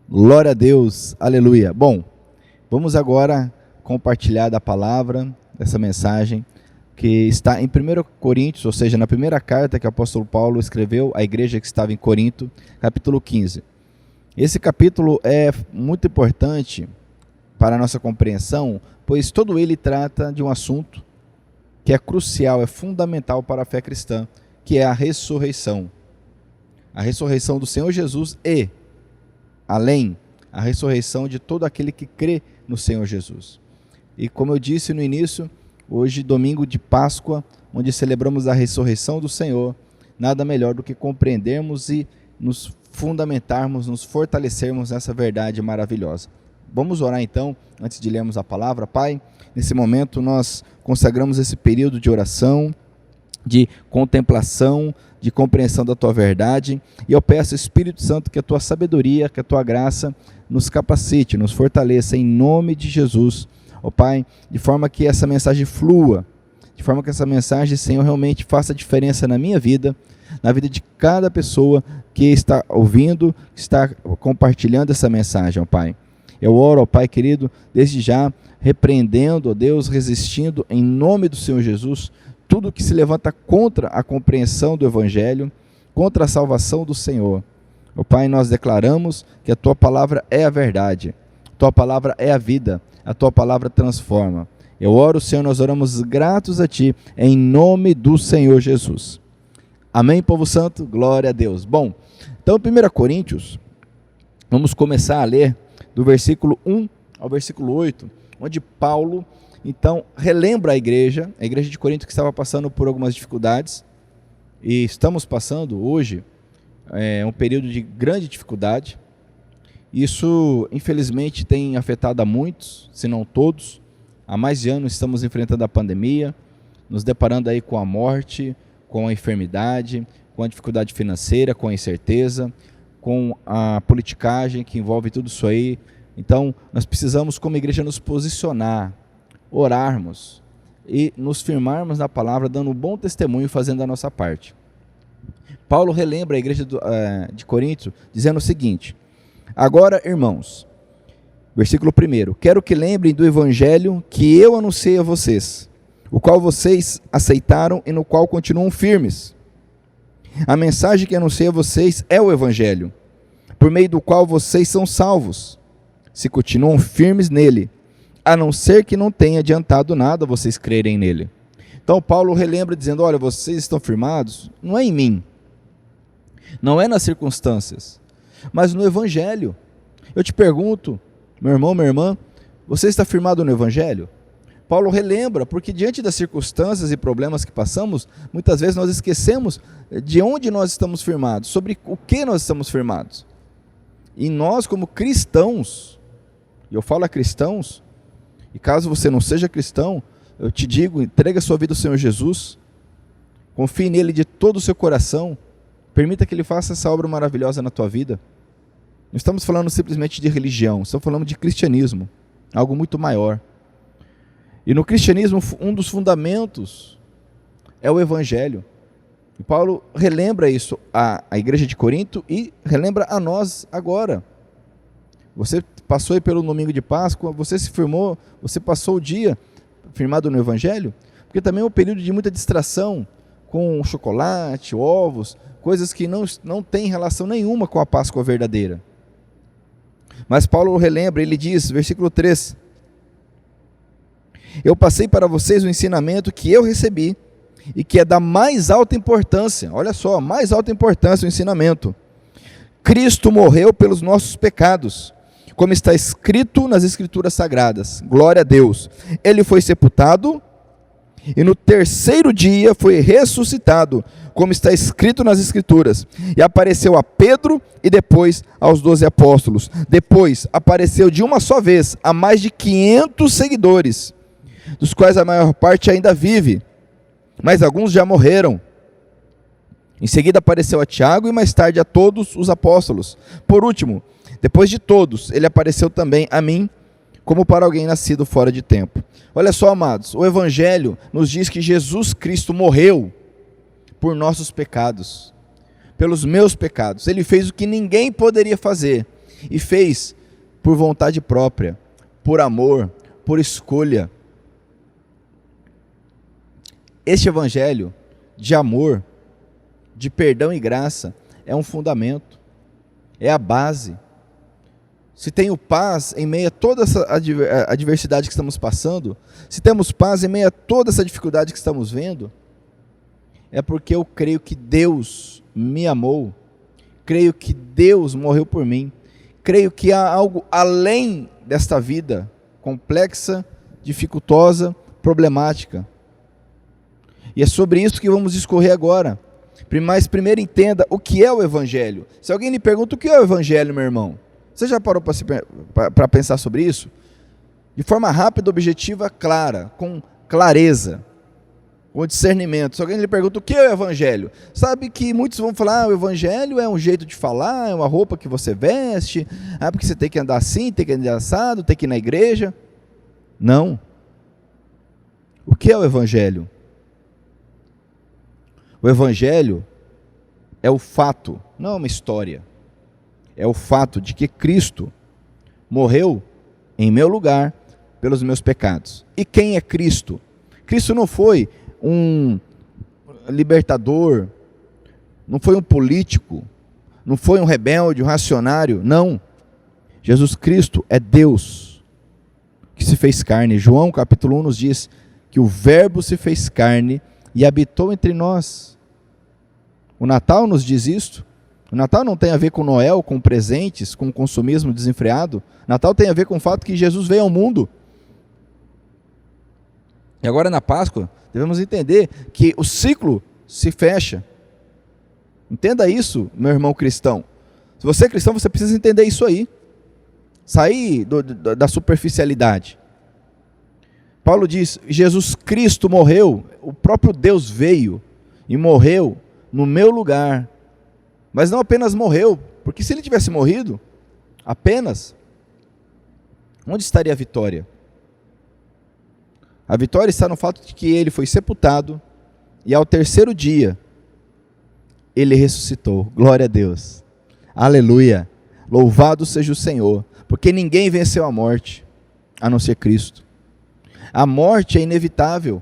Glória a Deus, aleluia. Bom, vamos agora compartilhar da palavra, dessa mensagem, que está em 1 Coríntios, ou seja, na primeira carta que o apóstolo Paulo escreveu à igreja que estava em Corinto, capítulo 15. Esse capítulo é muito importante para a nossa compreensão, pois todo ele trata de um assunto que é crucial, é fundamental para a fé cristã, que é a ressurreição. A ressurreição do Senhor Jesus e, além, a ressurreição de todo aquele que crê no Senhor Jesus. E como eu disse no início, hoje, domingo de Páscoa, onde celebramos a ressurreição do Senhor, nada melhor do que compreendermos e nos fundamentarmos, nos fortalecermos nessa verdade maravilhosa. Vamos orar então, antes de lermos a palavra. Pai, nesse momento nós consagramos esse período de oração, de contemplação, de compreensão da Tua verdade, e eu peço, Espírito Santo, que a Tua sabedoria, que a Tua graça nos capacite, nos fortaleça em nome de Jesus, ó Pai, de forma que essa mensagem flua, de forma que essa mensagem, Senhor, realmente faça diferença na minha vida, na vida de cada pessoa que está ouvindo, que está compartilhando essa mensagem, ó Pai. Eu oro, ó Pai querido, desde já, repreendendo, ó Deus, resistindo em nome do Senhor Jesus, tudo que se levanta contra a compreensão do Evangelho, contra a salvação do Senhor. Ó Pai, nós declaramos que a Tua palavra é a verdade, a Tua palavra é a vida, a Tua palavra transforma. Eu oro, Senhor, nós oramos gratos a Ti, em nome do Senhor Jesus. Amém, povo santo? Glória a Deus. Bom, então 1 Coríntios, vamos começar a ler do versículo 1 ao versículo 8, onde Paulo, então, relembra a igreja de Corinto, que estava passando por algumas dificuldades, e estamos passando hoje um período de grande dificuldade. Isso, infelizmente, tem afetado a muitos, se não todos. Há mais de anos estamos enfrentando a pandemia, nos deparando aí com a morte, com a enfermidade, com a dificuldade financeira, com a incerteza, com a politicagem que envolve tudo isso aí. Então, nós precisamos, como igreja, nos posicionar, orarmos e nos firmarmos na palavra, dando um bom testemunho, fazendo a nossa parte. Paulo relembra a igreja de Corinto, dizendo o seguinte: agora, irmãos, versículo 1, quero que lembrem do evangelho que eu anunciei a vocês, o qual vocês aceitaram e no qual continuam firmes. A mensagem que anunciei a vocês é o evangelho, por meio do qual vocês são salvos, se continuam firmes nele, a não ser que não tenha adiantado nada vocês crerem nele. Então Paulo relembra dizendo, olha, vocês estão firmados, não é em mim, não é nas circunstâncias, mas no evangelho. Eu te pergunto, meu irmão, minha irmã, você está firmado no evangelho? Paulo relembra, porque diante das circunstâncias e problemas que passamos, muitas vezes nós esquecemos de onde nós estamos firmados, sobre o que nós estamos firmados. E nós, como cristãos, e eu falo a cristãos, e caso você não seja cristão, eu te digo, entregue a sua vida ao Senhor Jesus, confie nele de todo o seu coração, permita que ele faça essa obra maravilhosa na tua vida. Não estamos falando simplesmente de religião, estamos falando de cristianismo, algo muito maior. E no cristianismo, um dos fundamentos é o evangelho. E Paulo relembra isso à igreja de Corinto e relembra a nós agora. Você passou aí pelo domingo de Páscoa, você se firmou, você passou o dia firmado no evangelho? Porque também é um período de muita distração com chocolate, ovos, coisas que não têm relação nenhuma com a Páscoa verdadeira. Mas Paulo relembra, ele diz, versículo 3, eu passei para vocês o ensinamento que eu recebi e que é da mais alta importância, olha só, mais alta importância o ensinamento. Cristo morreu pelos nossos pecados, como está escrito nas Escrituras Sagradas, glória a Deus. Ele foi sepultado e no terceiro dia foi ressuscitado, como está escrito nas Escrituras, e apareceu a Pedro e depois aos 12 apóstolos. Depois apareceu de uma só vez a mais de 500 seguidores, dos quais a maior parte ainda vive, mas alguns já morreram. Em seguida apareceu a Tiago e mais tarde a todos os apóstolos. Por último, depois de todos, ele apareceu também a mim, como para alguém nascido fora de tempo. Olha só, amados, o evangelho nos diz que Jesus Cristo morreu por nossos pecados, pelos meus pecados. Ele fez o que ninguém poderia fazer. e fez por vontade própria, por amor, por escolha. Este evangelho de amor, de perdão e graça, é um fundamento, é a base. Se tenho paz em meio a toda essa adversidade que estamos passando, se temos paz em meio a toda essa dificuldade que estamos vendo, é porque eu creio que Deus me amou, creio que Deus morreu por mim, creio que há algo além desta vida complexa, dificultosa, problemática. E é sobre isso que vamos discorrer agora. Mas primeiro entenda o que é o Evangelho. Se alguém lhe pergunta o que é o Evangelho, meu irmão, você já parou para pensar sobre isso? De forma rápida, objetiva, clara, com clareza, com discernimento. Se alguém lhe pergunta o que é o Evangelho, sabe que muitos vão falar, o Evangelho é um jeito de falar, é uma roupa que você veste, porque você tem que andar assim, tem que andar assado, tem que ir na igreja. Não. O que é o Evangelho? O Evangelho é o fato, não é uma história. É o fato de que Cristo morreu em meu lugar pelos meus pecados. E quem é Cristo? Cristo não foi um libertador, não foi um político, não foi um rebelde, um reacionário, não. Jesus Cristo é Deus que se fez carne. João capítulo 1 nos diz que o Verbo se fez carne e habitou entre nós. O Natal nos diz isto. O Natal não tem a ver com Noel, com presentes, com consumismo desenfreado. Natal tem a ver com o fato que Jesus veio ao mundo. E agora na Páscoa, devemos entender que o ciclo se fecha. Entenda isso, meu irmão cristão. Se você é cristão, você precisa entender isso aí. Sair da superficialidade. Paulo diz, Jesus Cristo morreu, o próprio Deus veio e morreu no meu lugar. Mas não apenas morreu, porque se ele tivesse morrido, apenas, onde estaria a vitória? A vitória está no fato de que ele foi sepultado e ao terceiro dia ele ressuscitou. Glória a Deus. Aleluia. Louvado seja o Senhor, porque ninguém venceu a morte, a não ser Cristo. A morte é inevitável,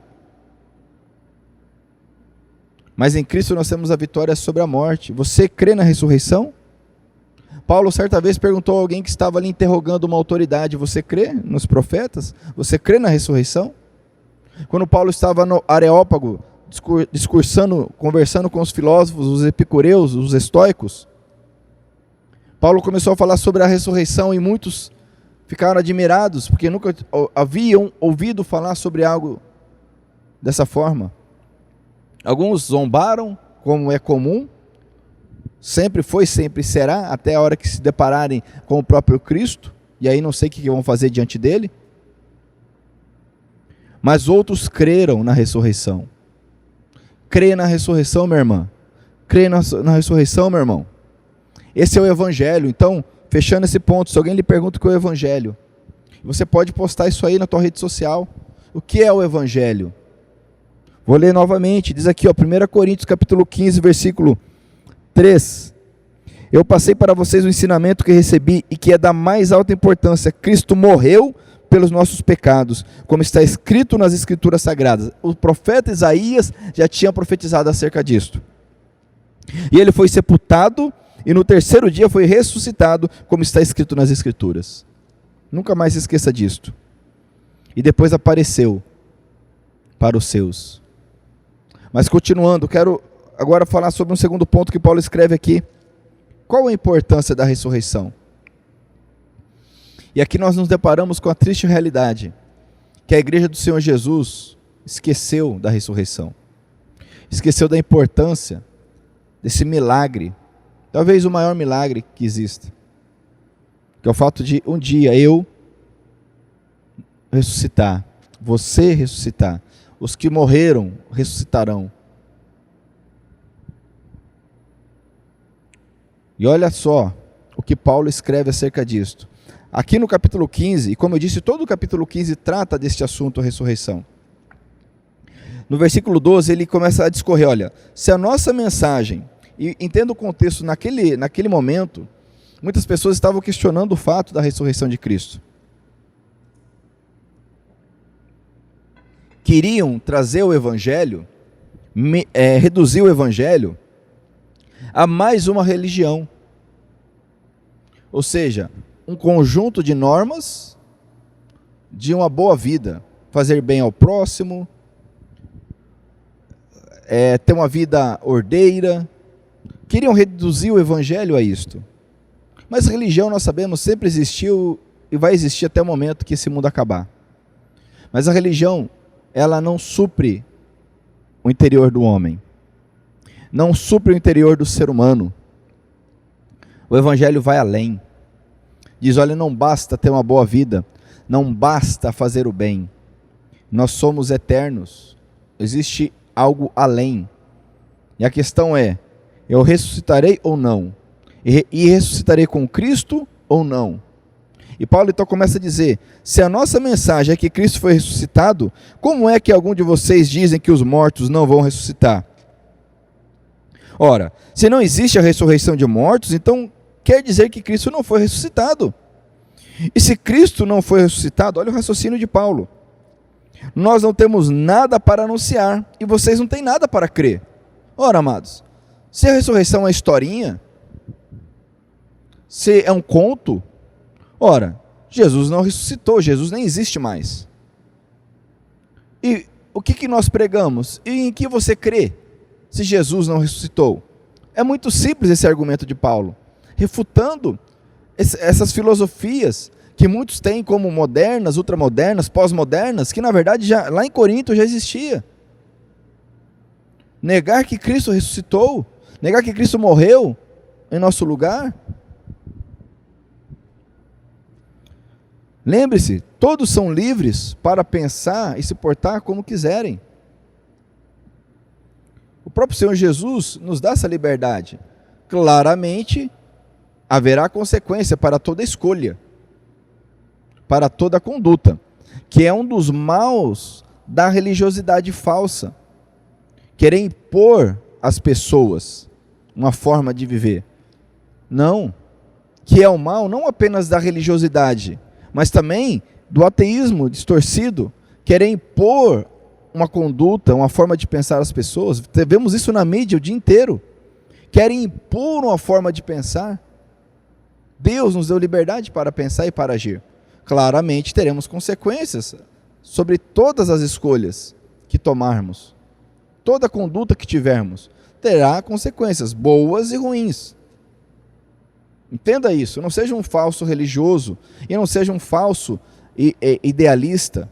mas em Cristo nós temos a vitória sobre a morte. Você crê na ressurreição? Paulo certa vez perguntou a alguém que estava ali interrogando uma autoridade, você crê nos profetas? Você crê na ressurreição? Quando Paulo estava no Areópago, discursando, conversando com os filósofos, os epicureus, os estoicos, Paulo começou a falar sobre a ressurreição e muitos ficaram admirados, porque nunca haviam ouvido falar sobre algo dessa forma. Alguns zombaram, como é comum, sempre foi, sempre será, até a hora que se depararem com o próprio Cristo, e aí não sei o que vão fazer diante dele. Mas outros creram na ressurreição. Crê na ressurreição, minha irmã. Crê na ressurreição, meu irmão. Esse é o Evangelho. Então, fechando esse ponto, se alguém lhe pergunta o que é o Evangelho, você pode postar isso aí na tua rede social. O que é o Evangelho? Vou ler novamente, diz aqui, 1 Coríntios capítulo 15, versículo 3. Eu passei para vocês o ensinamento que recebi e que é da mais alta importância. Cristo morreu pelos nossos pecados, como está escrito nas Escrituras Sagradas. O profeta Isaías já tinha profetizado acerca disto. E ele foi sepultado e no terceiro dia foi ressuscitado, como está escrito nas Escrituras. Nunca mais se esqueça disto. E depois apareceu para os seus. Mas continuando, quero agora falar sobre um segundo ponto que Paulo escreve aqui. Qual a importância da ressurreição? E aqui nós nos deparamos com a triste realidade, que a igreja do Senhor Jesus esqueceu da ressurreição. Esqueceu da importância desse milagre, talvez o maior milagre que exista, que é o fato de um dia eu ressuscitar, você ressuscitar, os que morreram ressuscitarão. E olha só o que Paulo escreve acerca disto. Aqui no capítulo 15, e como eu disse, todo o capítulo 15 trata deste assunto, a ressurreição. No versículo 12, ele começa a discorrer, olha, se a nossa mensagem, e entenda o contexto naquele momento, Muitas pessoas estavam questionando o fato da ressurreição de Cristo. Queriam trazer o Evangelho, reduzir o Evangelho a mais uma religião. Ou seja, um conjunto de normas de uma boa vida. Fazer bem ao próximo, ter uma vida ordeira. Queriam reduzir o Evangelho a isto. Mas religião, nós sabemos, sempre existiu e vai existir até o momento que esse mundo acabar. Mas a religião, ela não supre o interior do homem. Não supre o interior do ser humano. O Evangelho vai além. Diz, olha, não basta ter uma boa vida, não basta fazer o bem. Nós somos eternos. Existe algo além. E a questão é, eu ressuscitarei ou não? E ressuscitarei com Cristo ou não? E Paulo então começa a dizer, se a nossa mensagem é que Cristo foi ressuscitado, como é que algum de vocês dizem que os mortos não vão ressuscitar? Ora, se não existe a ressurreição de mortos, então quer dizer que Cristo não foi ressuscitado. E se Cristo não foi ressuscitado, olha o raciocínio de Paulo. Nós não temos nada para anunciar e vocês não têm nada para crer. Ora, amados, se a ressurreição é uma historinha, se é um conto, ora, Jesus não ressuscitou, Jesus nem existe mais. E o que nós pregamos? E em que você crê se Jesus não ressuscitou? É muito simples esse argumento de Paulo, refutando essas filosofias que muitos têm como modernas, ultramodernas, pós-modernas, que na verdade já, lá em Corinto já existia. Negar que Cristo ressuscitou, negar que Cristo morreu em nosso lugar. Lembre-se, todos são livres para pensar e se portar como quiserem. O próprio Senhor Jesus nos dá essa liberdade. Claramente, haverá consequência para toda escolha, para toda conduta, que é um dos maus da religiosidade falsa. Querer impor às pessoas uma forma de viver. Não, que é o mal não apenas da religiosidade, mas também do ateísmo distorcido, querer impor uma conduta, uma forma de pensar às pessoas. Vemos isso na mídia o dia inteiro. Querem impor uma forma de pensar. Deus nos deu liberdade para pensar e para agir. Claramente teremos consequências sobre todas as escolhas que tomarmos. Toda conduta que tivermos terá consequências, boas e ruins. Entenda isso, não seja um falso religioso e não seja um falso idealista,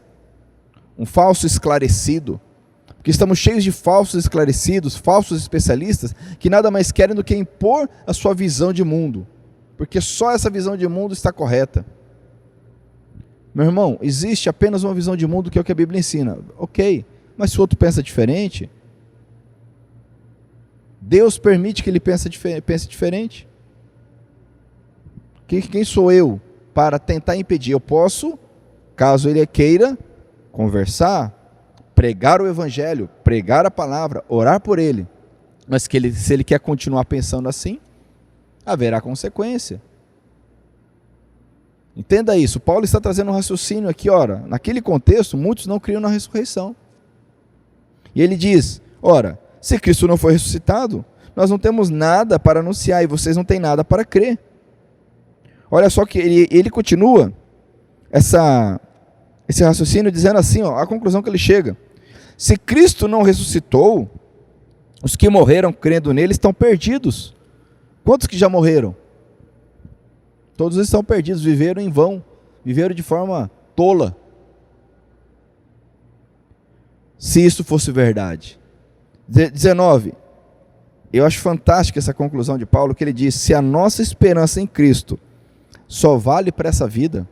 um falso esclarecido, porque estamos cheios de falsos esclarecidos, falsos especialistas, que nada mais querem do que impor a sua visão de mundo, porque só essa visão de mundo está correta. Meu irmão, existe apenas uma visão de mundo que é o que a Bíblia ensina, ok, mas se o outro pensa diferente, Deus permite que ele pense diferente. Quem sou eu para tentar impedir? Eu posso, caso ele queira, conversar, pregar o Evangelho, pregar a palavra, orar por ele. Mas se ele quer continuar pensando assim, haverá consequência. Entenda isso. Paulo está trazendo um raciocínio aqui, ora, naquele contexto, muitos não criam na ressurreição. E ele diz, ora, se Cristo não foi ressuscitado, nós não temos nada para anunciar e vocês não têm nada para crer. Olha só que ele continua esse raciocínio dizendo assim, ó, a conclusão que ele chega. Se Cristo não ressuscitou, os que morreram crendo nele estão perdidos. Quantos que já morreram? Todos estão perdidos, viveram em vão, viveram de forma tola. Se isso fosse verdade. 19. Eu acho fantástica essa conclusão de Paulo, que ele diz, se a nossa esperança em Cristo só vale para essa vida,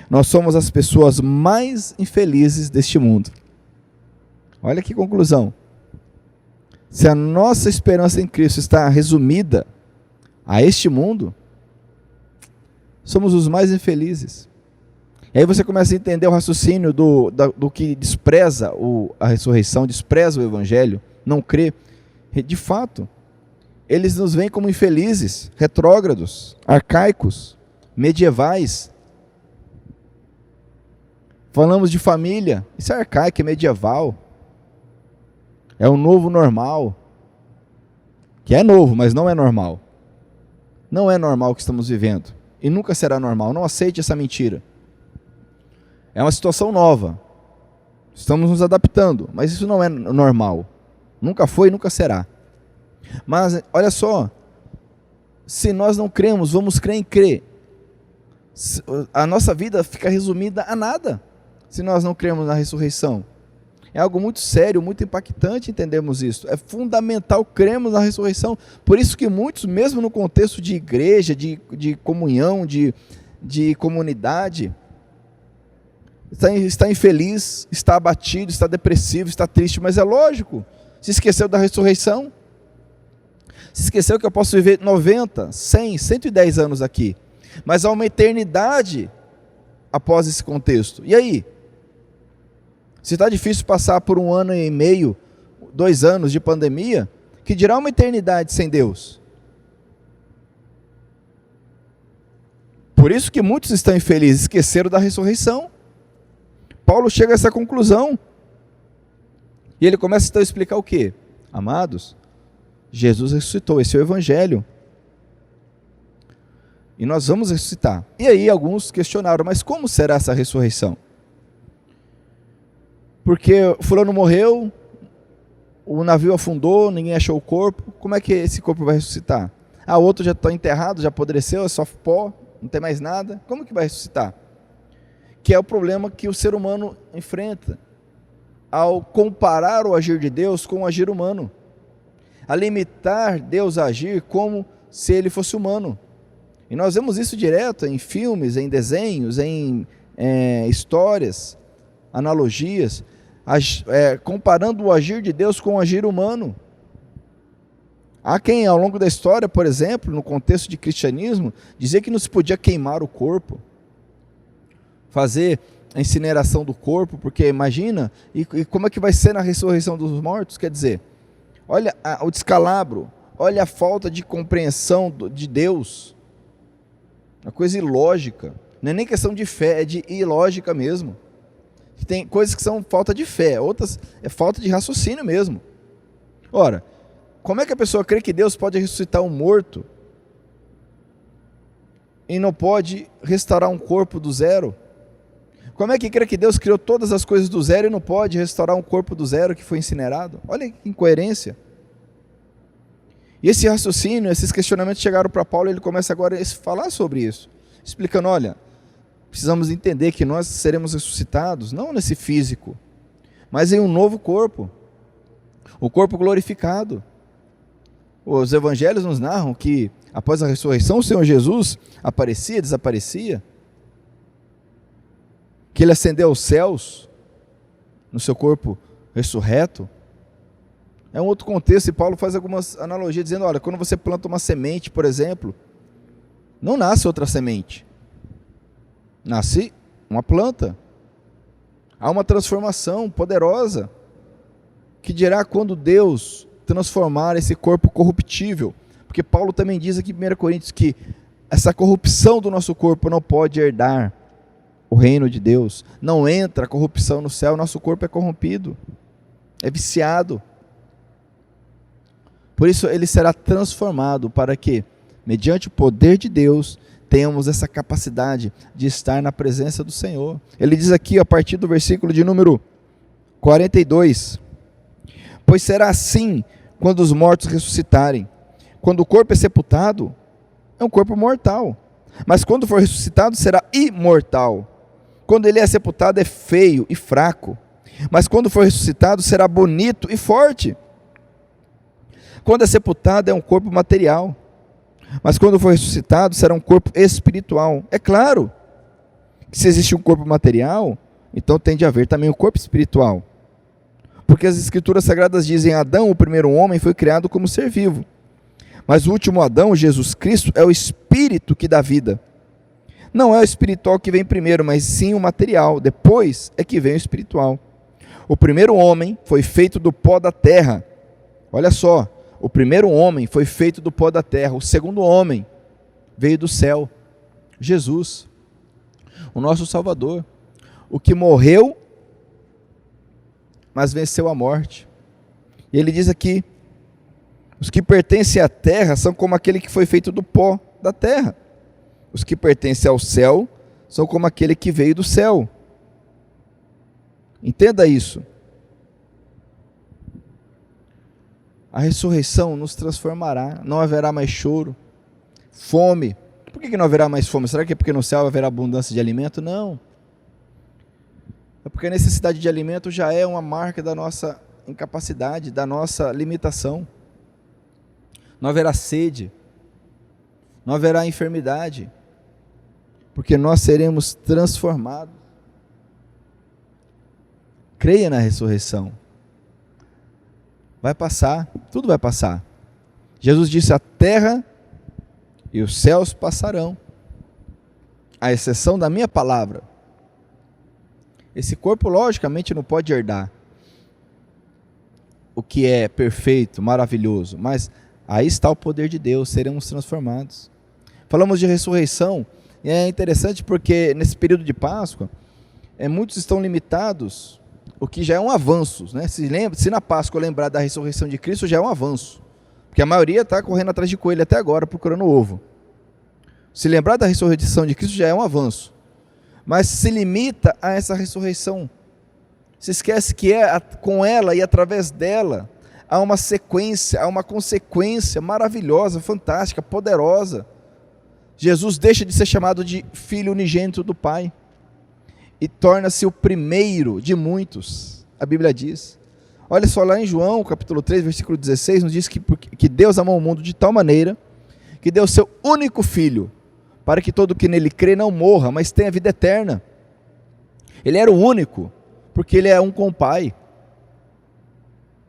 nós somos as pessoas mais infelizes deste mundo. Olha que conclusão. Se a nossa esperança em Cristo está resumida a este mundo, somos os mais infelizes. E aí você começa a entender o raciocínio do que despreza a ressurreição, despreza o Evangelho, não crê. De fato, Eles nos veem como infelizes, retrógrados, arcaicos, medievais. Falamos de família, isso é arcaico, é medieval. É o novo normal. Que é novo, mas não é normal. Não é normal o que estamos vivendo. E nunca será normal. Não aceite essa mentira. É uma situação nova. Estamos nos adaptando, mas isso não é normal. Nunca foi e nunca será. Mas, olha só, se nós não cremos, vamos crer em crer. A nossa vida fica resumida a nada, se nós não cremos na ressurreição. É algo muito sério, muito impactante entendermos isso. É fundamental cremos na ressurreição. Por isso que muitos, mesmo no contexto de igreja, de comunhão, de comunidade, está infeliz, está abatido, está depressivo, está triste, mas é lógico, se esqueceu da ressurreição. Se esqueceu que eu posso viver 90, 100, 110 anos aqui, mas há uma eternidade após esse contexto. E aí? Se está difícil passar por 1 ano e meio, 2 anos de pandemia, que dirá uma eternidade sem Deus? Por isso que muitos estão infelizes, esqueceram da ressurreição. Paulo chega a essa conclusão. E ele começa então a explicar o quê? Amados, Jesus ressuscitou, esse é o Evangelho. E nós vamos ressuscitar. E aí alguns questionaram, mas como será essa ressurreição? Porque fulano morreu, o navio afundou, ninguém achou o corpo, como é que esse corpo vai ressuscitar? Ah, o outro já está enterrado, já apodreceu, é só pó, não tem mais nada, como que vai ressuscitar? Que é o problema que o ser humano enfrenta, ao comparar o agir de Deus com o agir humano, a limitar Deus a agir como se ele fosse humano. E nós vemos isso direto em filmes, em desenhos, em histórias, analogias, comparando o agir de Deus com o agir humano. Há quem ao longo da história, por exemplo, no contexto de cristianismo, dizia que não se podia queimar o corpo, fazer a incineração do corpo, porque imagina, e como é que vai ser na ressurreição dos mortos? Quer dizer, olha o descalabro, olha a falta de compreensão de Deus, uma coisa ilógica, não é nem questão de fé, é de ilógica mesmo. Tem coisas que são falta de fé, outras é falta de raciocínio mesmo. Ora, como é que a pessoa crê que Deus pode ressuscitar um morto e não pode restaurar um corpo do zero? Como é que crê que Deus criou todas as coisas do zero e não pode restaurar um corpo do zero que foi incinerado? Olha que incoerência. E esse raciocínio, esses questionamentos chegaram para Paulo e ele começa agora a falar sobre isso, explicando, olha, precisamos entender que nós seremos ressuscitados, não nesse físico, mas em um novo corpo, o corpo glorificado. Os evangelhos nos narram que após a ressurreição o Senhor Jesus aparecia, desaparecia, que ele ascendeu aos céus no seu corpo ressurreto. É um outro contexto, e Paulo faz algumas analogias dizendo, olha, quando você planta uma semente, por exemplo, não nasce outra semente, nasce uma planta. Há uma transformação poderosa, que dirá quando Deus transformar esse corpo corruptível, porque Paulo também diz aqui em 1 Coríntios que essa corrupção do nosso corpo não pode herdar o reino de Deus, não entra a corrupção no céu, nosso corpo é corrompido, é viciado, por isso ele será transformado para que, mediante o poder de Deus, tenhamos essa capacidade de estar na presença do Senhor. Ele diz aqui a partir do versículo de número 42, pois será assim quando os mortos ressuscitarem. Quando o corpo é sepultado, é um corpo mortal, mas quando for ressuscitado será imortal. Quando ele é sepultado é feio e fraco, mas quando for ressuscitado será bonito e forte. Quando é sepultado é um corpo material, mas quando for ressuscitado será um corpo espiritual. É claro que se existe um corpo material, então tem de haver também um corpo espiritual. Porque as Escrituras Sagradas dizem, Adão, o primeiro homem, foi criado como ser vivo. Mas o último Adão, Jesus Cristo, é o Espírito que dá vida. Não é o espiritual que vem primeiro, mas sim o material. Depois é que vem o espiritual. O primeiro homem foi feito do pó da terra. Olha só, O primeiro homem foi feito do pó da terra, o segundo homem veio do céu, Jesus, o nosso Salvador, o que morreu, mas venceu a morte. E ele diz aqui, os que pertencem à terra são como aquele que foi feito do pó da terra. Os que pertencem ao céu são como aquele que veio do céu. Entenda isso. A ressurreição nos transformará, não haverá mais choro, fome. Por que não haverá mais fome? Será que é porque no céu haverá abundância de alimento? Não. É porque a necessidade de alimento já é uma marca da nossa incapacidade, da nossa limitação. Não haverá sede, não haverá enfermidade, porque nós seremos transformados. Creia na ressurreição. Vai passar, tudo vai passar. Jesus disse: a terra e os céus passarão, à exceção da minha palavra. Esse corpo logicamente não pode herdar o que é perfeito, maravilhoso, mas aí está o poder de Deus, seremos transformados. Falamos de ressurreição, e é interessante porque nesse período de Páscoa, muitos estão limitados, o que já é um avanço, né? Se na Páscoa lembrar da ressurreição de Cristo, já é um avanço, porque a maioria está correndo atrás de coelho até agora, procurando ovo. Se lembrar da ressurreição de Cristo já é um avanço, mas se limita a essa ressurreição, se esquece que com ela e através dela, há uma sequência, há uma consequência maravilhosa, fantástica, poderosa. Jesus deixa de ser chamado de filho unigênito do Pai e torna-se o primeiro de muitos, a Bíblia diz. Olha só, lá em João, capítulo 3, versículo 16, nos diz que Deus amou o mundo de tal maneira que deu o seu único filho, para que todo que nele crê não morra, mas tenha vida eterna. Ele era o único, porque ele é um com o Pai,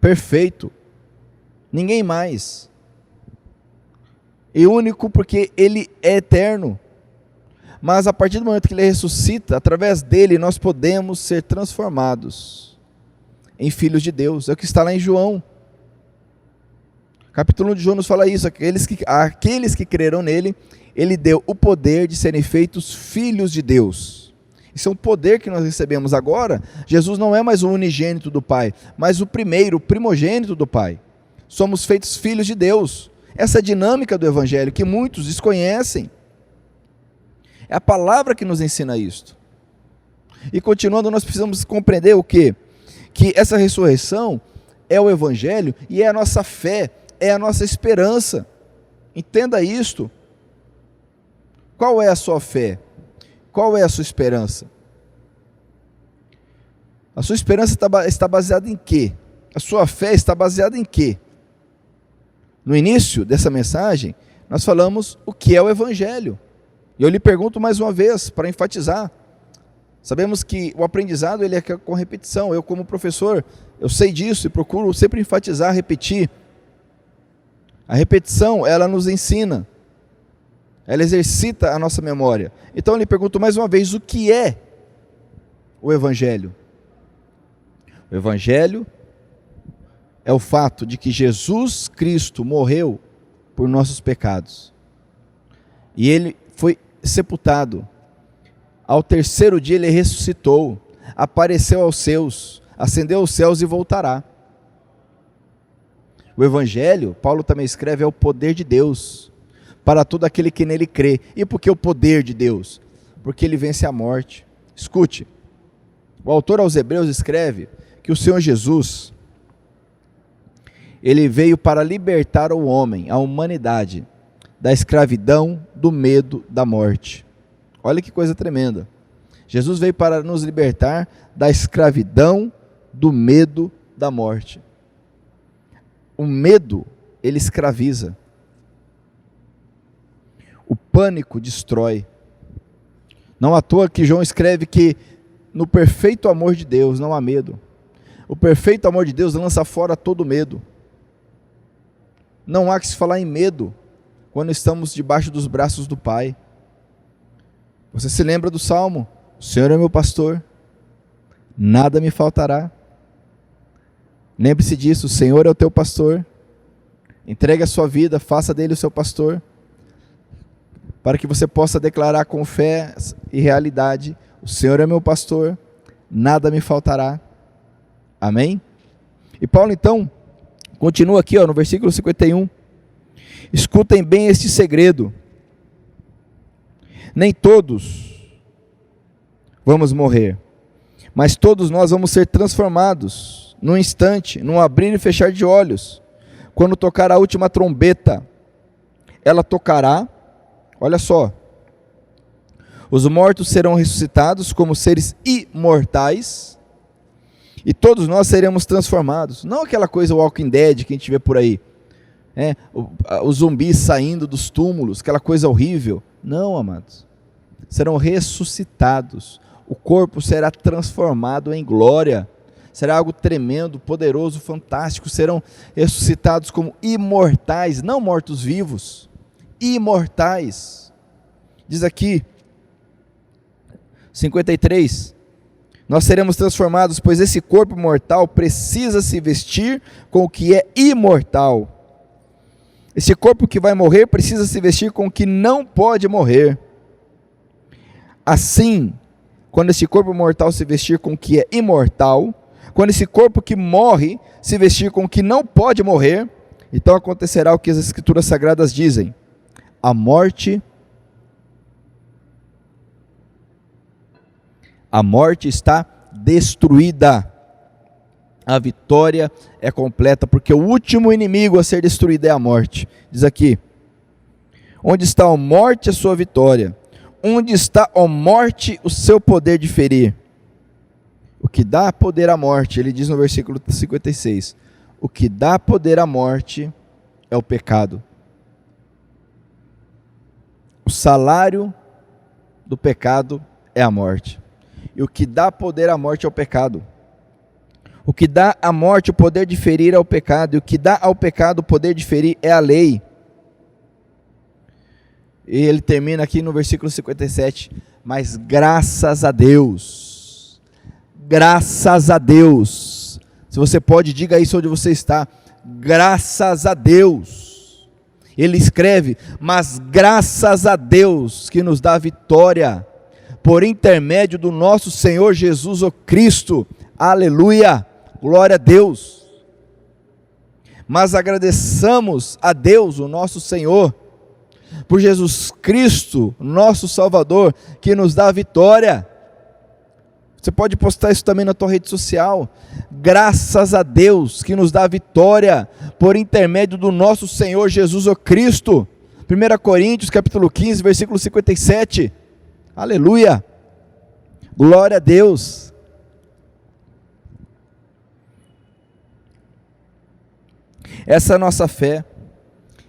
perfeito, ninguém mais. E único porque ele é eterno. Mas a partir do momento que ele ressuscita, através dele nós podemos ser transformados em filhos de Deus. É o que está lá em João. Capítulo 1 de João nos fala isso: aqueles que crerão nele, ele deu o poder de serem feitos filhos de Deus. Isso é um poder que nós recebemos agora. Jesus não é mais o unigênito do Pai, mas o primeiro, o primogênito do Pai. Somos feitos filhos de Deus. Essa é a dinâmica do Evangelho, que muitos desconhecem. É a palavra que nos ensina isto. E continuando, nós precisamos compreender o quê? Que essa ressurreição é o Evangelho e é a nossa fé, é a nossa esperança. Entenda isto. Qual é a sua fé? Qual é a sua esperança? A sua esperança está baseada em quê? A sua fé está baseada em quê? No início dessa mensagem, nós falamos o que é o Evangelho. E eu lhe pergunto mais uma vez, para enfatizar. Sabemos que o aprendizado ele é com repetição. Eu, como professor, eu sei disso e procuro sempre enfatizar, repetir. A repetição, ela nos ensina. Ela exercita a nossa memória. Então eu lhe pergunto mais uma vez, o que é o Evangelho? O Evangelho é o fato de que Jesus Cristo morreu por nossos pecados. E ele foi sepultado. Ao terceiro dia ele ressuscitou, apareceu aos seus, ascendeu aos céus e voltará. O Evangelho, Paulo também escreve, é o poder de Deus para todo aquele que nele crê. E por que o poder de Deus? Porque ele vence a morte. Escute, o autor aos Hebreus escreve que o Senhor Jesus, ele veio para libertar o homem, a humanidade, da escravidão, do medo, da morte. Olha que coisa tremenda. Jesus veio para nos libertar da escravidão, do medo, da morte. O medo, ele escraviza. O pânico destrói. Não à toa que João escreve que no perfeito amor de Deus não há medo. O perfeito amor de Deus lança fora todo medo. Não há que se falar em medo quando estamos debaixo dos braços do Pai. Você se lembra do Salmo? O Senhor é meu pastor, nada me faltará. Lembre-se disso, o Senhor é o teu pastor, Entregue a sua vida, faça dele o seu pastor, para que você possa declarar com fé e realidade: o Senhor é meu pastor, nada me faltará. Amém? E Paulo então continua aqui no versículo 51. Escutem bem este segredo: nem todos vamos morrer, mas todos nós vamos ser transformados num instante, num abrir e fechar de olhos. Quando tocar a última trombeta, ela tocará, olha só, os mortos serão ressuscitados como seres imortais, e todos nós seremos transformados. Não aquela coisa Walking Dead que a gente vê por aí, os zumbis saindo dos túmulos, aquela coisa horrível. Não, amados, serão ressuscitados, o corpo será transformado em glória, será algo tremendo, poderoso, fantástico. Serão ressuscitados como imortais, não mortos-vivos, imortais. Diz aqui, 53, nós seremos transformados, pois esse corpo mortal precisa se vestir com o que é imortal. Esse corpo que vai morrer precisa se vestir com o que não pode morrer. Assim, quando esse corpo mortal se vestir com o que é imortal, quando esse corpo que morre se vestir com o que não pode morrer, então acontecerá o que as Escrituras Sagradas dizem: a morte está destruída, a vitória é completa, porque o último inimigo a ser destruído é a morte. Diz aqui: onde está a morte, a sua vitória? Onde está a morte, o seu poder de ferir? O que dá poder à morte, ele diz no versículo 56, o que dá poder à morte é o pecado. O salário do pecado é a morte. E o que dá poder à morte é o pecado. O que dá à morte o poder de ferir é o pecado. E o que dá ao pecado o poder de ferir é a lei. E ele termina aqui no versículo 57, mas graças a Deus, se você pode, diga isso onde você está, graças a Deus. Ele escreve, mas graças a Deus que nos dá vitória, por intermédio do nosso Senhor Jesus o Cristo. Aleluia, glória a Deus. Mas agradeçamos a Deus, o nosso Senhor, por Jesus Cristo, nosso Salvador, que nos dá a vitória. Você pode postar isso também na tua rede social. Graças a Deus que nos dá a vitória, por intermédio do nosso Senhor Jesus o Cristo. 1 Coríntios capítulo 15, versículo 57. Aleluia, glória a Deus. Essa é a nossa fé,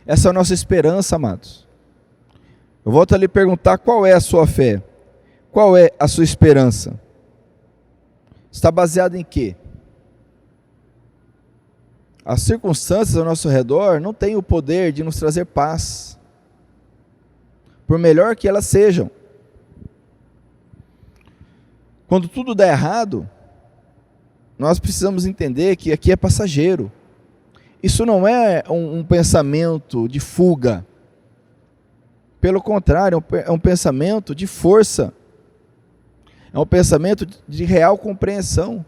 essa é a nossa esperança, amados. Eu volto a lhe perguntar: qual é a sua fé? Qual é a sua esperança? Está baseado em quê? As circunstâncias ao nosso redor não têm o poder de nos trazer paz, por melhor que elas sejam. Quando tudo dá errado, nós precisamos entender que aqui é passageiro. Isso não é um pensamento de fuga. Pelo contrário, é um pensamento de força. É um pensamento de real compreensão.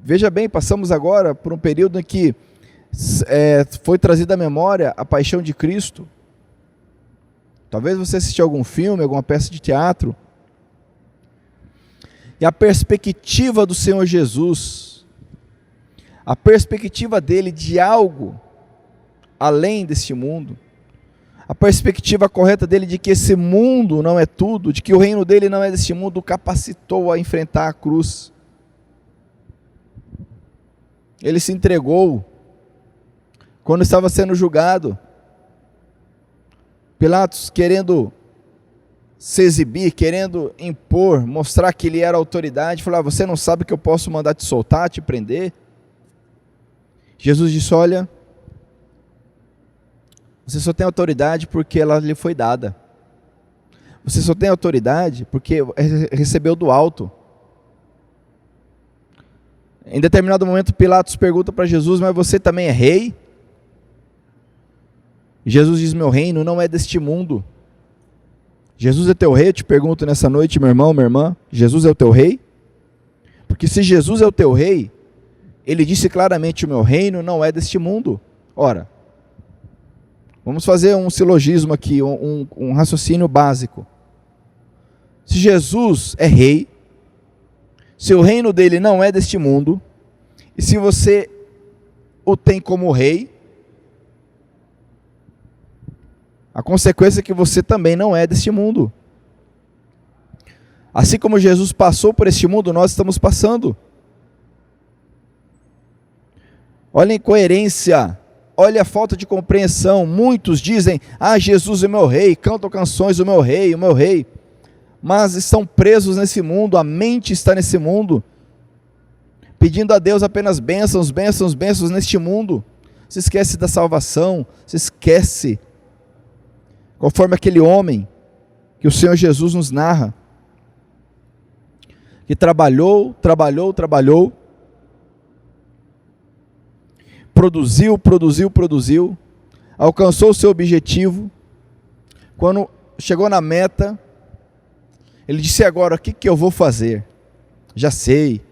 Veja bem, passamos agora por um período em que foi trazida à memória a paixão de Cristo. Talvez você assistiu algum filme, alguma peça de teatro, e a perspectiva do Senhor Jesus, a perspectiva dele de algo além deste mundo, a perspectiva correta dele de que esse mundo não é tudo, de que o reino dele não é deste mundo, o capacitou a enfrentar a cruz. Ele se entregou quando estava sendo julgado. Pilatos, querendo se exibir, querendo impor, mostrar que ele era autoridade, falou: você não sabe que eu posso mandar te soltar, te prender? Jesus disse: olha, você só tem autoridade porque ela lhe foi dada. Você só tem autoridade porque recebeu do alto. Em determinado momento Pilatos pergunta para Jesus: mas você também é rei? Jesus diz: meu reino não é deste mundo. Jesus é teu rei? Eu te pergunto nessa noite, meu irmão, minha irmã, Jesus é o teu rei? Porque se Jesus é o teu rei, ele disse claramente: o meu reino não é deste mundo. Ora, vamos fazer um silogismo aqui, um raciocínio básico. Se Jesus é rei, se o reino dele não é deste mundo, e se você o tem como rei, a consequência é que você também não é deste mundo. Assim como Jesus passou por este mundo, nós estamos passando. Olha a incoerência, olha a falta de compreensão. Muitos dizem: ah, Jesus é o meu rei, cantam canções, o meu rei. Mas estão presos nesse mundo, a mente está nesse mundo, pedindo a Deus apenas bênçãos neste mundo. Se esquece da salvação, se esquece, conforme aquele homem que o Senhor Jesus nos narra, que trabalhou, produziu, alcançou o seu objetivo. Quando chegou na meta, ele disse: agora o que eu vou fazer? Já sei.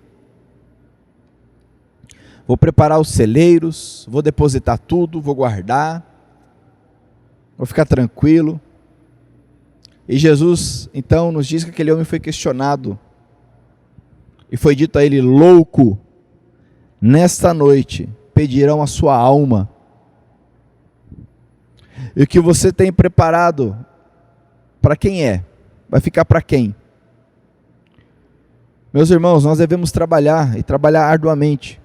Vou preparar os celeiros, vou depositar tudo, vou guardar, vou ficar tranquilo. E Jesus então nos diz que aquele homem foi questionado, e foi dito a ele: louco, nesta noite pedirão a sua alma. E o que você tem preparado, para quem é? Vai ficar para quem? Meus irmãos, nós devemos trabalhar, e trabalhar arduamente.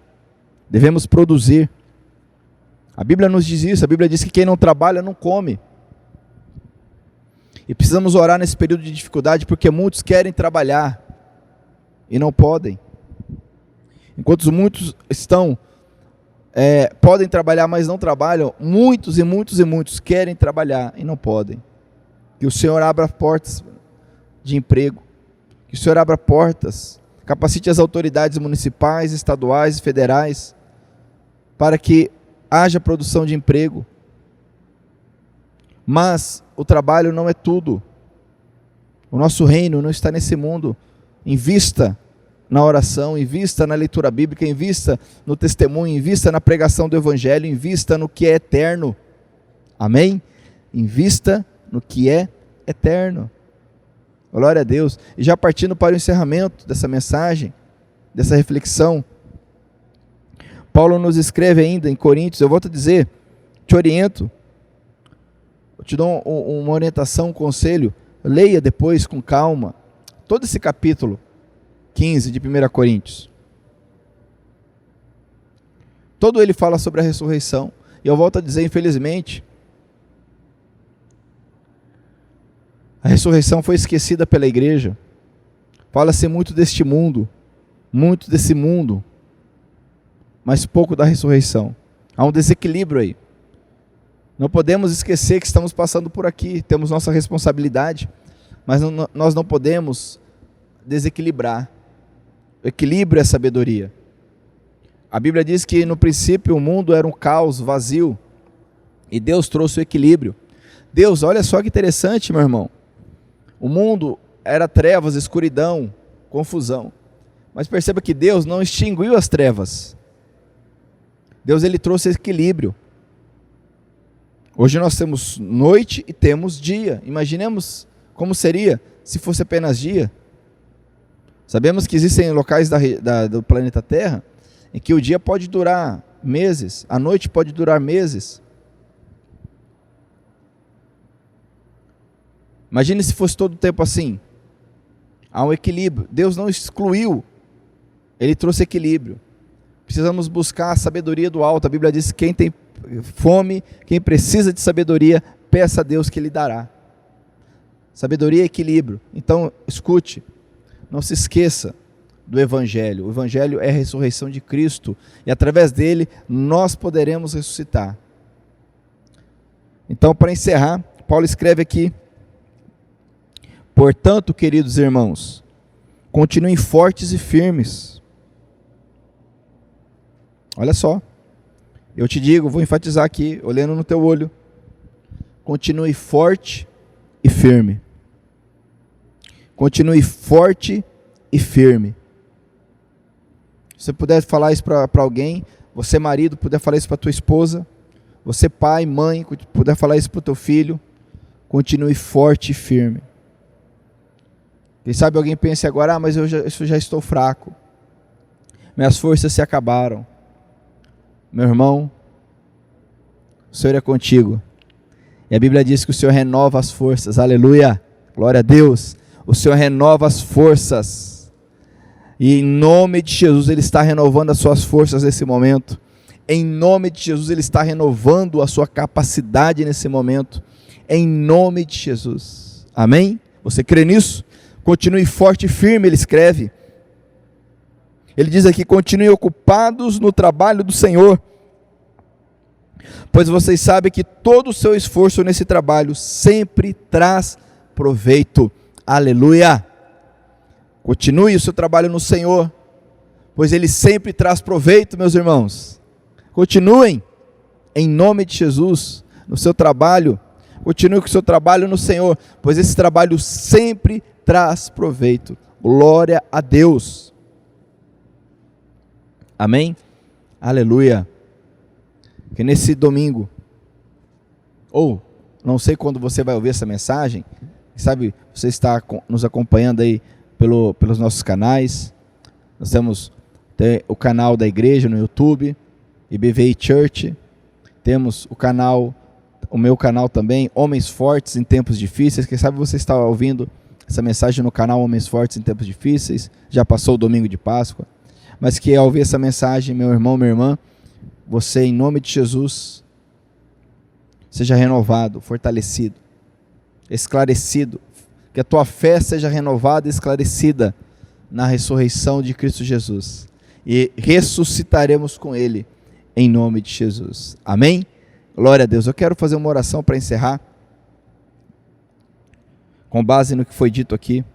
Devemos produzir. A Bíblia nos diz isso, a Bíblia diz que quem não trabalha não come. E precisamos orar nesse período de dificuldade, porque muitos querem trabalhar e não podem. Enquanto muitos podem trabalhar, mas não trabalham, muitos querem trabalhar e não podem. Que o Senhor abra portas de emprego, que o Senhor abra portas, capacite as autoridades municipais, estaduais e federais, para que haja produção de emprego. Mas o trabalho não é tudo. O nosso reino não está nesse mundo. Invista na oração, invista na leitura bíblica, invista no testemunho, invista na pregação do evangelho, invista no que é eterno. Amém? Invista no que é eterno. Glória a Deus. E já partindo para o encerramento dessa mensagem, dessa reflexão, Paulo nos escreve ainda em Coríntios, eu volto a dizer, te oriento, eu te dou uma orientação, um conselho, leia depois com calma, todo esse capítulo 15 de 1 Coríntios. Todo ele fala sobre a ressurreição, e eu volto a dizer, infelizmente, a ressurreição foi esquecida pela igreja. Fala-se muito deste mundo, muito desse mundo, mas pouco da ressurreição. Há um desequilíbrio aí. Não podemos esquecer que estamos passando por aqui, temos nossa responsabilidade, mas nós não podemos desequilibrar. O equilíbrio é sabedoria. A Bíblia diz que no princípio o mundo era um caos, vazio, e Deus trouxe o equilíbrio. Deus, olha só que interessante, meu irmão. O mundo era trevas, escuridão, confusão. Mas perceba que Deus não extinguiu as trevas. Deus, ele trouxe equilíbrio. Hoje nós temos noite e temos dia. Imaginemos como seria se fosse apenas dia. Sabemos que existem locais do planeta Terra em que o dia pode durar meses, a noite pode durar meses. Imagine se fosse todo o tempo assim. Há um equilíbrio. Deus não excluiu, ele trouxe equilíbrio. Precisamos buscar a sabedoria do alto. A Bíblia diz que quem tem fome, quem precisa de sabedoria, peça a Deus que lhe dará. Sabedoria e equilíbrio. Então, escute, não se esqueça do Evangelho. O Evangelho é a ressurreição de Cristo, e através dele nós poderemos ressuscitar. Então, para encerrar, Paulo escreve aqui: portanto, queridos irmãos, continuem fortes e firmes. Olha só, eu te digo, vou enfatizar aqui, olhando no teu olho, continue forte e firme. Continue forte e firme. Se você puder falar isso para alguém, você marido puder falar isso para tua esposa, você pai, mãe, puder falar isso para o teu filho, continue forte e firme. Quem sabe alguém pense agora, mas eu já estou fraco, minhas forças se acabaram. Meu irmão, o Senhor é contigo, e a Bíblia diz que o Senhor renova as forças, aleluia, glória a Deus, o Senhor renova as forças, e em nome de Jesus Ele está renovando as suas forças nesse momento, em nome de Jesus Ele está renovando a sua capacidade nesse momento, em nome de Jesus, amém? Você crê nisso? Continue forte e firme, ele escreve. Ele diz aqui, continuem ocupados no trabalho do Senhor, pois vocês sabem que todo o seu esforço nesse trabalho sempre traz proveito. Aleluia! Continue o seu trabalho no Senhor, pois ele sempre traz proveito, meus irmãos. Continuem, em nome de Jesus, no seu trabalho. Continue com o seu trabalho no Senhor, pois esse trabalho sempre traz proveito. Glória a Deus. Amém? Aleluia. Que nesse domingo, ou não sei quando você vai ouvir essa mensagem, sabe, você está nos acompanhando aí pelos nossos canais. Nós temos o canal da igreja no YouTube, IBVI Church. Temos o meu canal também, Homens Fortes em Tempos Difíceis. Quem sabe você está ouvindo essa mensagem no canal Homens Fortes em Tempos Difíceis. Já passou o domingo de Páscoa. Mas que ao ouvir essa mensagem, meu irmão, minha irmã, você, em nome de Jesus, seja renovado, fortalecido, esclarecido, que a tua fé seja renovada e esclarecida na ressurreição de Cristo Jesus, e ressuscitaremos com Ele, em nome de Jesus, amém? Glória a Deus. Eu quero fazer uma oração para encerrar, com base no que foi dito aqui.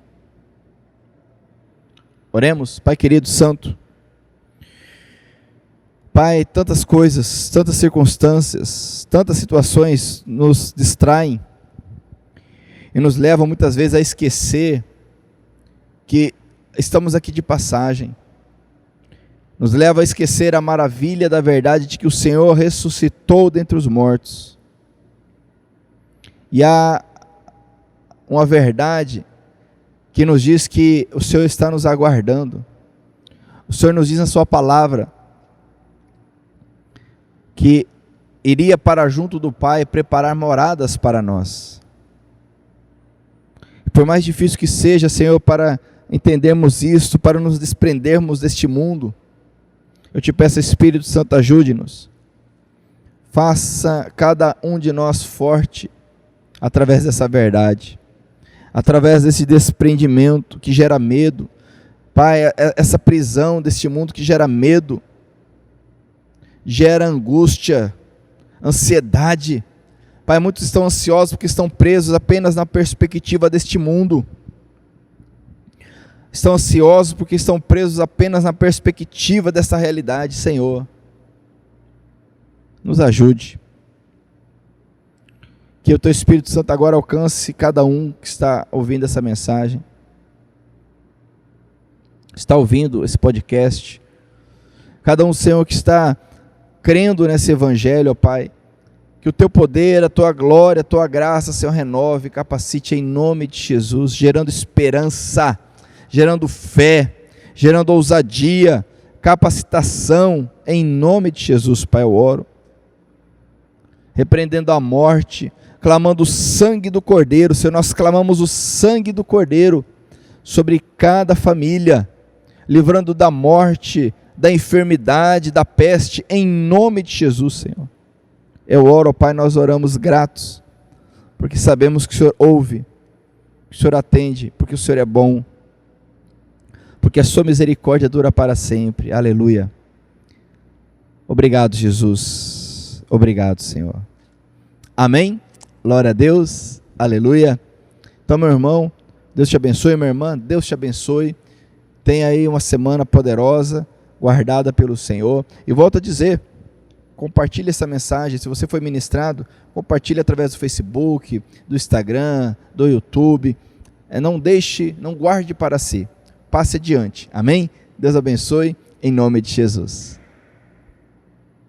Oremos. Pai querido, santo, Pai, tantas coisas, tantas circunstâncias, tantas situações nos distraem e nos levam muitas vezes a esquecer que estamos aqui de passagem. Nos leva a esquecer a maravilha da verdade de que o Senhor ressuscitou dentre os mortos. E há uma verdade que nos diz que o Senhor está nos aguardando. O Senhor nos diz na sua palavra que iria para junto do Pai preparar moradas para nós. Por mais difícil que seja, Senhor, para entendermos isso, para nos desprendermos deste mundo, eu te peço, Espírito Santo, ajude-nos. Faça cada um de nós forte através dessa verdade, através desse desprendimento que gera medo. Pai, essa prisão deste mundo que gera medo, gera angústia, ansiedade. Pai, muitos estão ansiosos porque estão presos apenas na perspectiva deste mundo. Estão ansiosos porque estão presos apenas na perspectiva dessa realidade. Senhor, nos ajude. Que o Teu Espírito Santo agora alcance cada um que está ouvindo essa mensagem, está ouvindo esse podcast. Cada um, Senhor, que está crendo nesse evangelho, ó Pai, que o Teu poder, a Tua glória, a Tua graça, Senhor, renove, capacite em nome de Jesus, gerando esperança, gerando fé, gerando ousadia, capacitação, em nome de Jesus, Pai, eu oro, repreendendo a morte, clamando o sangue do Cordeiro. Senhor, nós clamamos o sangue do Cordeiro sobre cada família, livrando da morte, da enfermidade, da peste, em nome de Jesus, Senhor. Eu oro, Pai, nós oramos gratos, porque sabemos que o Senhor ouve, que o Senhor atende, porque o Senhor é bom, porque a sua misericórdia dura para sempre. Aleluia. Obrigado, Jesus. Obrigado, Senhor. Amém? Glória a Deus. Aleluia. Então, meu irmão, Deus te abençoe, minha irmã, Deus te abençoe. Tenha aí uma semana poderosa, guardada pelo Senhor. E volto a dizer, compartilhe essa mensagem. Se você foi ministrado, compartilhe através do Facebook, do Instagram, do YouTube. Não guarde para si. Passe adiante. Amém? Deus abençoe, em nome de Jesus.